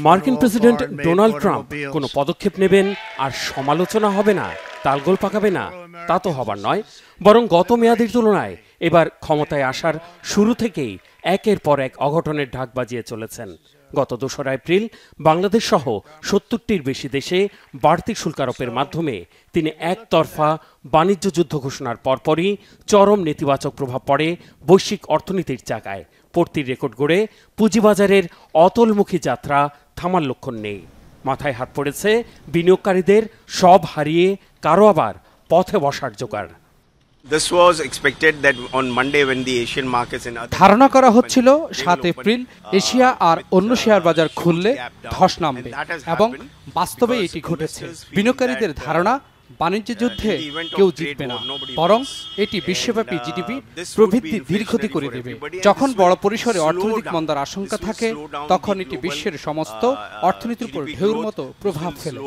মার্কিন president Donald Trump কোনো পদক্ষেপ নেবেন আর সমালোচনা হবে না, তালগোল পাকাবে না, তা তো হবার নয়। বরং গত মেয়াদের তুলনায় এবার ক্ষমতায় আসার শুরু থেকেই একের পর এক অঘটনের ঢাক বাজিয়ে চলেছেন। গত ২রা এপ্রিল বাংলাদেশ সহ ৭০টির বেশি দেশে বাড়তি শুল্ক আরোপের মাধ্যমে তিনি একতরফা বাণিজ্য যুদ্ধ ঘোষণার পরপরই চরম নেতিবাচক প্রভাব পড়ে বৈশ্বিক অর্থনীতির চাকায়। পড়তির রেকর্ড গড়ে পুঁজিবাজারের অতলমুখী যাত্রা থামার লক্ষণ নেই। মাথায় হাত পড়েছে বিনিয়োগকারীদের, সব হারিয়ে কারো আবার পথে বসার জোগাড়। ধারণা করা হচ্ছিল ৭ এপ্রিল এশিয়া আর অন্য শেয়ার বাজার খুললে ধস নামবে এবং বাস্তবে এটি ঘটেছে। বিনিয়োগকারীদের ধারণা বাণিজ্য যুদ্ধে কেউ জিতবে না, বরং এটি বিশ্বব্যাপী জিডিপি প্রবৃদ্ধি ধীরগতি করে দেবে। যখন বড় পরিসরে অর্থনৈতিক মন্দার আশঙ্কা থাকে, তখন এটি বিশ্বের সমস্ত অর্থনীতির উপর ঢেউর মতো প্রভাব ফেলে।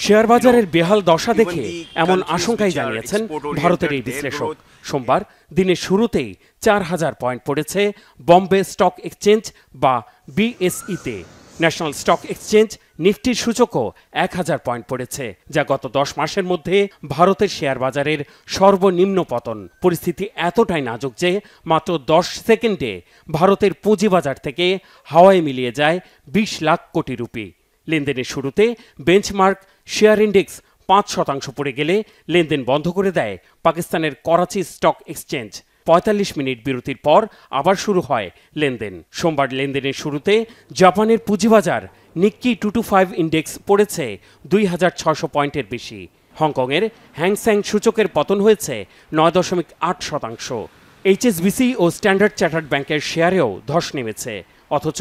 শেয়ার বাজারের বেহাল দশা দেখে এমন আশঙ্কাই জানিয়েছেন ভারতের এই বিশ্লেষক। সোমবার দিনের শুরুতেই ৪,০০০ পয়েন্ট পড়েছে বম্বে স্টক এক্সচেঞ্জ বা বিএসইতে। ন্যাশনাল স্টক এক্সচেঞ্জ নিফটির সূচকও ১,০০০ পয়েন্ট পড়েছে, যা গত ১০ মাসের মধ্যে ভারতের শেয়ার বাজারের সর্বনিম্ন পতন। পরিস্থিতি এতটাই নাজুক যে মাত্র ১০ সেকেন্ডে ভারতের পুঁজিবাজার থেকে হাওয়ায় মিলিয়ে যায় ২০ লাখ কোটি রুপি। লেনদেনের শুরুতে বেঞ্চমার্ক শেয়ার ইন্ডেক্স ৫% পড়ে গেলে লেনদেন বন্ধ করে দেয় পাকিস্তানের করাচি স্টক এক্সচেঞ্জ। ৪৫ মিনিট বিরতির পর আবার শুরু হয় লেনদেন। সোমবার লেনদেনের শুরুতে জাপানের পুঁজিবাজার নিক্কি 225 ইন্ডেক্স পড়েছে ২,৬০০ পয়েন্টের বেশি। হংকংয়ের হ্যাংসেং সূচকের পতন হয়েছে ৯.৮%। এইচএসবিসি ও স্ট্যান্ডার্ড চার্টার্ড ব্যাংকের শেয়ারেও ধস নেমেছে, অথচ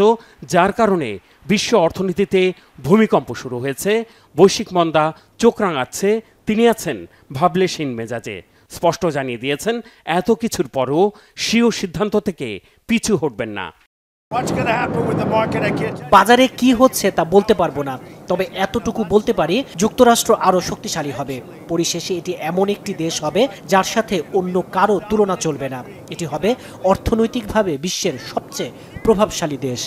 যার কারণে বিশ্ব অর্থনীতিতে ভূমিকম্প শুরু হয়েছে। বৈশ্বিক মন্দা চোখ রাঙাচ্ছে, তিনি আছেন ভাবলেশহীন মেজাজে। স্পষ্ট জানিয়ে দিয়েছেন এত কিছুর পরও স্বীয় সিদ্ধান্ত থেকে পিছু হটবেন না। বাজারে কি হচ্ছে তা বলতে পারবো না, তবে এতটুকু বলতে পারি যুক্তরাষ্ট্র আরো শক্তিশালী হবে। পরিশেষে এটি এমন একটি দেশ হবে যার সাথে অন্য কারো তুলনা চলবে না। এটি হবে অর্থনৈতিকভাবে বিশ্বের সবচেয়ে প্রভাবশালী দেশ।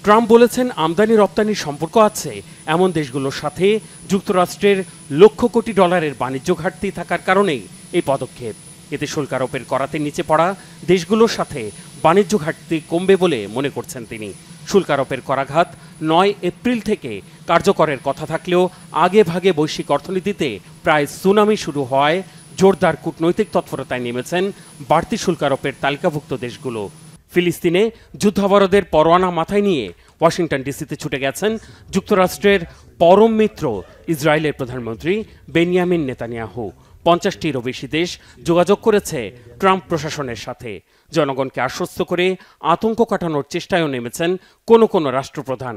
ট্রাম্প বলেছেন আমদানি রপ্তানির সম্পর্ক আছে এমন দেশগুলোর সাথে যুক্তরাষ্ট্রের লক্ষ কোটি ডলারের বাণিজ্য ঘাটতি থাকার কারণেই এই পদক্ষেপ। এতে শুল্ক আরোপের করাতে নিচে পড়া দেশগুলোর সাথে বাণিজ্য ঘাটতি কমবে বলে মনে করছেন তিনি। শুল্ক আরোপের করাঘাত ৯ এপ্রিল থেকে কার্যকরের কথা থাকলেও আগে ভাগে বৈশ্বিক অর্থনীতিতে প্রায় সুনামি শুরু হওয়ায় জোরদার কূটনৈতিক তৎপরতায় নেমেছেন বাড়তি শুল্ক আরোপের তালিকাভুক্ত দেশগুলো। ফিলিস্তিনে যুদ্ধাপরাধের পরোয়ানা মাথায় নিয়ে ওয়াশিংটন ডিসিতে ছুটে গেছেন যুক্তরাষ্ট্রের পরম মিত্র ইসরায়েলের প্রধানমন্ত্রী বেনিয়ামিন নেতানিয়াহু। ৫০টিরও বেশি দেশ যোগাযোগ করেছে ট্রাম্প প্রশাসনের সাথে। জনগণকে আশ্বস্ত করে আতঙ্ক কাটানোর চেষ্টায়ও নেমেছেন কোনো রাষ্ট্রপ্রধান।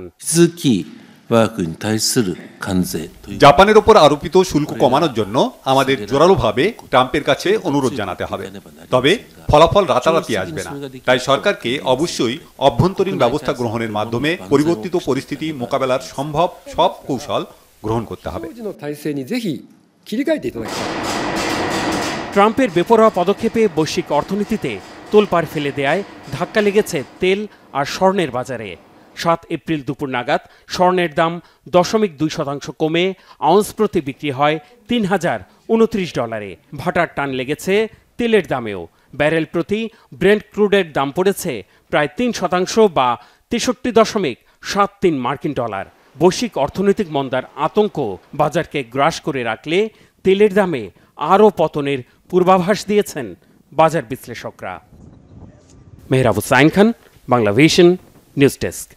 জাপানের ওপর আরোপিত শুল্ক কমানোর জন্য আমাদের জোরালোভাবে ট্রাম্পের কাছে অনুরোধ জানাতে হবে, তবে ফলাফল রাতারাতি আসবে না। তাই সরকারকে অবশ্যই অভ্যন্তরীণ ব্যবস্থা গ্রহণের মাধ্যমে পরিবর্তিত পরিস্থিতি মোকাবেলার সম্ভব সব কৌশল গ্রহণ করতে হবে। ট্রাম্পের বেপরোয়া পদক্ষেপে বৈশ্বিক অর্থনীতিতে তোলপাড় ফেলে দেয়ায় ধাক্কা লেগেছে তেল আর স্বর্ণের বাজারে। ৭ এপ্রিল দুপুর নাগাদ স্বর্ণের দাম ০.২% কমে আউন্স প্রতি বিক্রি হয় $৩,০২৯। ভাটার টান লেগেছে তেলের দামেও। ব্যারেল প্রতি ব্রেন্ট ক্রুডের দাম পড়েছে প্রায় ৩% বা ৬৩.৭৩ মার্কিন ডলার। বৈশ্বিক অর্থনৈতিক মন্দার আতঙ্ক বাজারকে গ্রাস করে রাখলে তেলের দামে আরও পতনের পূর্বাভাস দিয়েছেন বাজার বিশ্লেষকরা। Mehrab Hussain Khan, Banglavision news desk.